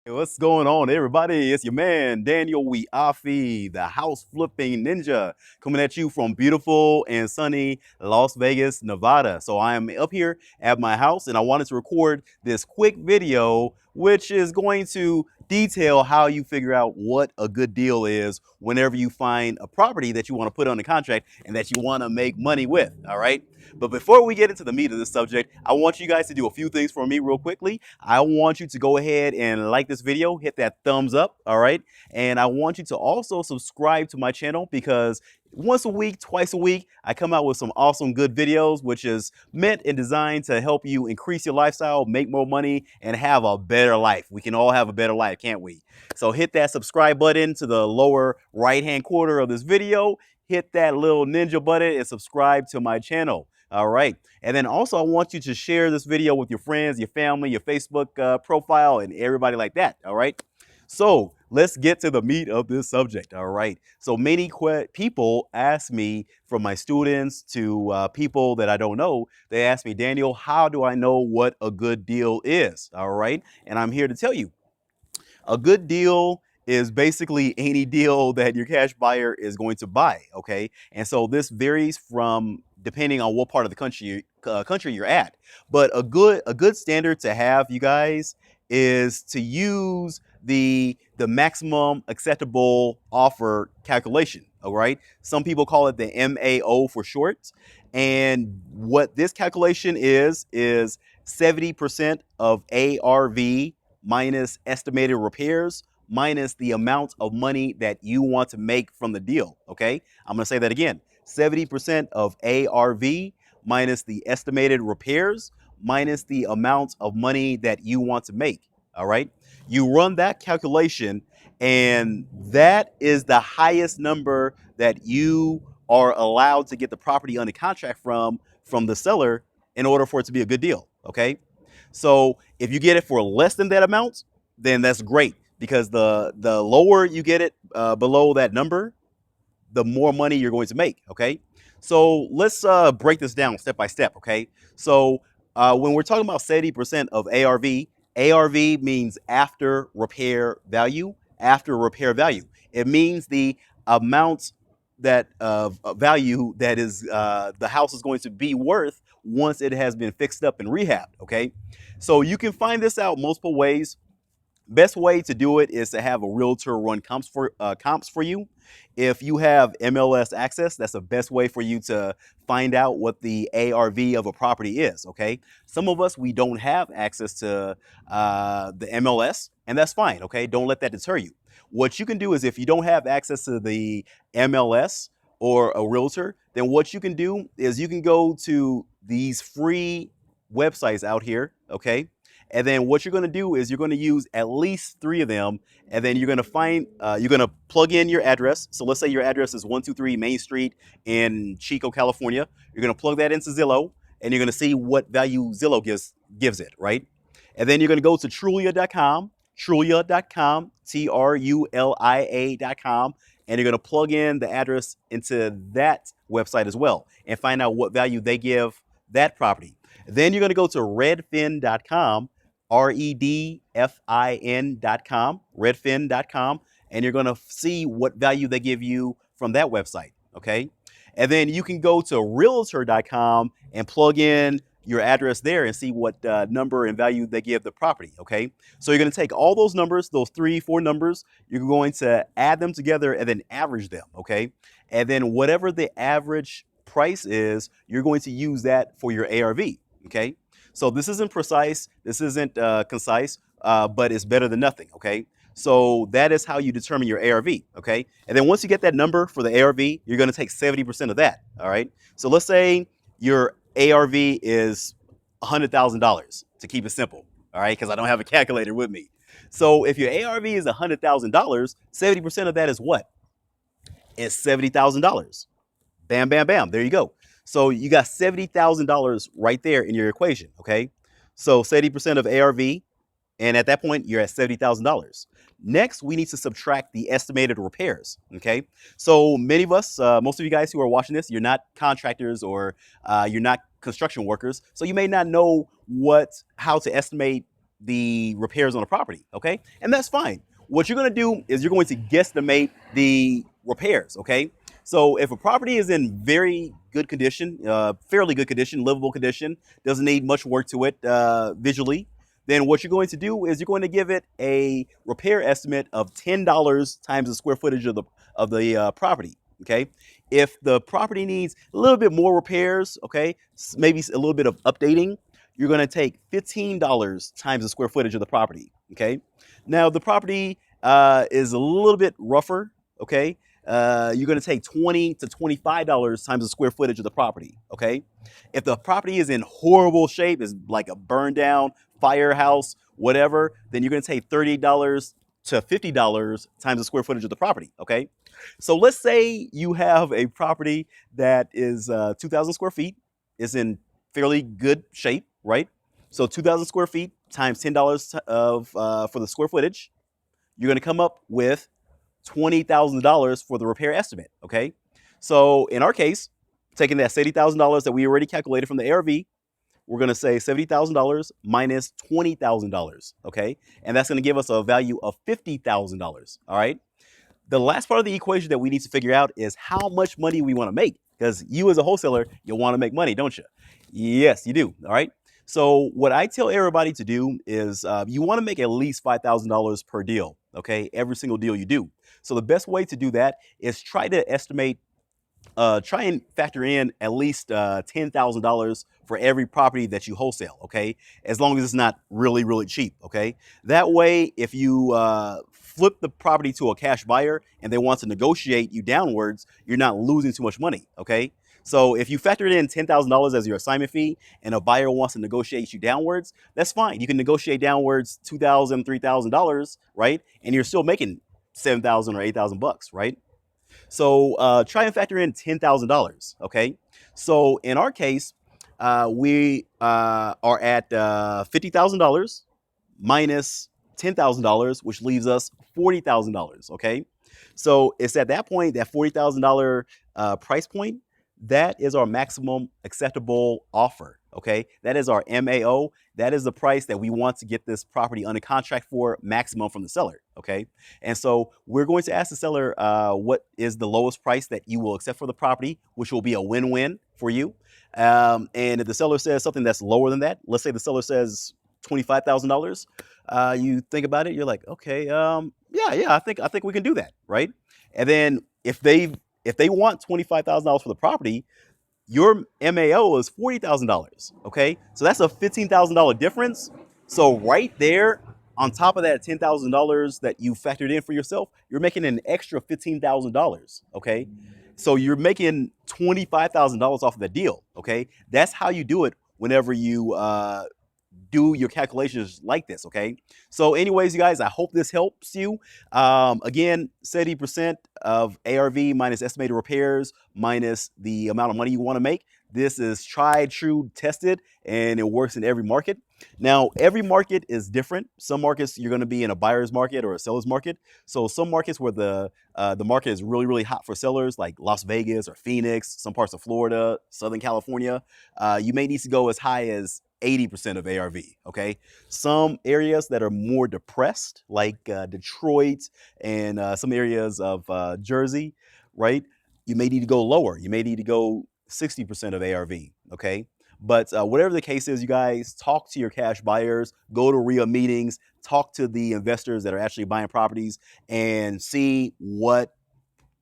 Hey, what's going on, everybody? It's your man, Daniel Weafi, the house flipping ninja, coming at you from beautiful and sunny Las Vegas, Nevada. So I am up here at my house and I wanted to record this quick video, which is going to detail how you figure out what a good deal is whenever you find a property that you want to put on the contract and that you want to make money with. All right. But before we get into the meat of this subject, I want you guys to do a few things for me real quickly. I want you to go ahead and like this video, hit that thumbs up, all right? And I want you to also subscribe to my channel because once a week, twice a week, I come out with some awesome good videos, which is meant and designed to help you increase your lifestyle, make more money, and have a better life. We can all have a better life, can't we? So hit that subscribe button to the lower right-hand corner of this video. Hit that little ninja button and subscribe to my channel. All right. And then also, I want you to share this video with your friends, your family, your Facebook profile, and everybody like that. All right. So let's get to the meat of this subject. All right. So many people ask me, from my students to people that I don't know, they ask me, Daniel, how do I know what a good deal is? All right. And I'm here to tell you. A good deal is basically any deal that your cash buyer is going to buy, okay? And so this varies from depending on what part of the country you're at. But a good standard to have, you guys, is to use the maximum acceptable offer calculation, all right? Some people call it the MAO for short. And what this calculation is 70% of ARV minus estimated repairs minus the amount of money that you want to make from the deal. Okay, I'm going to say that again. 70% of ARV minus the estimated repairs minus the amount of money that you want to make. All right, you run that calculation and that is the highest number that you are allowed to get the property under contract from the seller in order for it to be a good deal. Okay, so if you get it for less than that amount, then that's great because the lower you get it below that number, the more money you're going to make. Okay, so let's break this down step by step. Okay, so when we're talking about 70% of ARV, ARV means after repair value. After repair value, it means the amount that of value that is the house is going to be worth once it has been fixed up and rehabbed. Okay, so you can find this out multiple ways. Best way to do it is to have a realtor run comps for you. If you have MLS access, that's the best way for you to find out what the ARV of a property is. Okay, some of us, we don't have access to the MLS, and that's fine. Okay, don't let that deter you. What you can do is, if you don't have access to the MLS or a realtor, then what you can do is you can go to these free websites out here. Okay, and then what you're going to do is you're going to use at least three of them. And then you're going to plug in your address. So let's say your address is 123 Main Street in Chico, California. You're going to plug that into Zillow and you're going to see what value Zillow gives it, right? And then you're going to go to Trulia.com, Trulia.com, Trulia.com, and you're going to plug in the address into that website as well and find out what value they give that property. Then you're going to go to redfin.com, redfin.com, redfin.com, and you're going to see what value they give you from that website. Okay. And then you can go to realtor.com and plug in your address there and see what number and value they give the property. Okay. So you're going to take all those numbers, those 3, 4 numbers, you're going to add them together and then average them. Okay. And then whatever the average price is, you're going to use that for your ARV. Okay. So this isn't precise, this isn't concise, but it's better than nothing. Okay. So that is how you determine your ARV. Okay. And then once you get that number for the ARV, you're going to take 70% of that. All right. So let's say your ARV is $100,000 to keep it simple. All right. Because I don't have a calculator with me. So if your ARV is $100,000, 70% of that is what? It's $70,000. Bam, bam, bam. There you go. So you got $70,000 right there in your equation. Okay. So 70% of ARV. And at that point, you're at $70,000. Next, we need to subtract the estimated repairs. Okay. So many of us, most of you guys who are watching this, you're not contractors or you're not construction workers. So you may not know how to estimate the repairs on the property, okay? And that's fine. What you're gonna do is you're going to guesstimate the repairs, okay? So if a property is in very good condition, fairly good condition, livable condition, doesn't need much work to it visually, then what you're going to do is you're going to give it a repair estimate of $10 times the square footage of the property. Okay, if the property needs a little bit more repairs, okay, maybe a little bit of updating, you're going to take $15 times the square footage of the property. Okay, now the property is a little bit rougher. Okay, you're going to take $20 to $25 times the square footage of the property. Okay, if the property is in horrible shape, is like a burned down firehouse, whatever, then you're going to take $30 to $50 times the square footage of the property. Okay, so let's say you have a property that is 2,000 square feet, is in fairly good shape, right? So 2,000 square feet times $10 of for the square footage, you're going to come up with $20,000 for the repair estimate. Okay, so in our case, taking that $70,000 that we already calculated from the ARV, we're going to say $70,000 minus $20,000. Okay, and that's going to give us a value of $50,000. All right. The last part of the equation that we need to figure out is how much money we want to make, because you as a wholesaler, you want to make money, don't you? Yes, you do. All right. So what I tell everybody to do is you want to make at least $5,000 per deal. Okay, every single deal you do. So the best way to do that is try to estimate, try and factor in at least $10,000 for every property that you wholesale, okay? As long as it's not really, really cheap, okay? That way, if you flip the property to a cash buyer and they want to negotiate you downwards, you're not losing too much money, okay? So if you factor in $10,000 as your assignment fee and a buyer wants to negotiate you downwards, that's fine. You can negotiate downwards $2,000, $3,000, right? And you're still making $7,000 or $8,000, right? So try and factor in $10,000. Okay. So in our case, we are at $50,000 minus $10,000, which leaves us $40,000. Okay. So it's at that point, that $40,000 price point, that is our maximum acceptable offer. Okay. That is our MAO. That is the price that we want to get this property under contract for maximum from the seller. Okay. And so we're going to ask the seller what is the lowest price that you will accept for the property, which will be a win-win for you. And if the seller says something that's lower than that, let's say the seller says $25,000, you think about it, you're like, okay, yeah, I think we can do that, right? And then if they want $25,000 for the property, your MAO is $40,000. Okay, so that's a $15,000 difference. So right there, on top of that $10,000 that you factored in for yourself, you're making an extra $15,000. Okay, so you're making $25,000 off of the deal. Okay, that's how you do it whenever you do your calculations like this. Okay, so anyways, you guys, I hope this helps you. Again, 70% of ARV minus estimated repairs minus the amount of money you want to make. This is tried, true, tested, and it works in every market. Now, every market is different. Some markets you're going to be in a buyer's market or a seller's market. So some markets where the market is really, really hot for sellers, like Las Vegas or Phoenix, some parts of Florida, Southern California, you may need to go as high as 80% of ARV, okay? Some areas that are more depressed, like Detroit and some areas of Jersey, right? You may need to go lower. You may need to go 60% of ARV, okay? But whatever the case is, you guys, talk to your cash buyers, go to REIA meetings, talk to the investors that are actually buying properties, and see what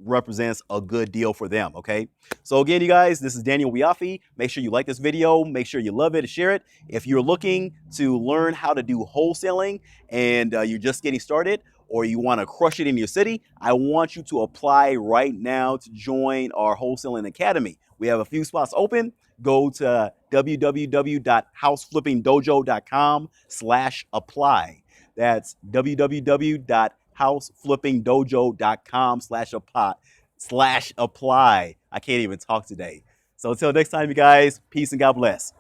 represents a good deal for them. Okay, so again, you guys, this is Daniel Wiafi. Make sure you like this video, make sure you love it, share it. If you're looking to learn how to do wholesaling and you're just getting started, or you want to crush it in your city, I want you to apply right now to join our wholesaling academy. We have a few spots open. Go to www.houseflippingdojo.com/apply. That's www.houseflippingdojo.com/apply. I can't even talk today. So until next time, you guys, peace and God bless.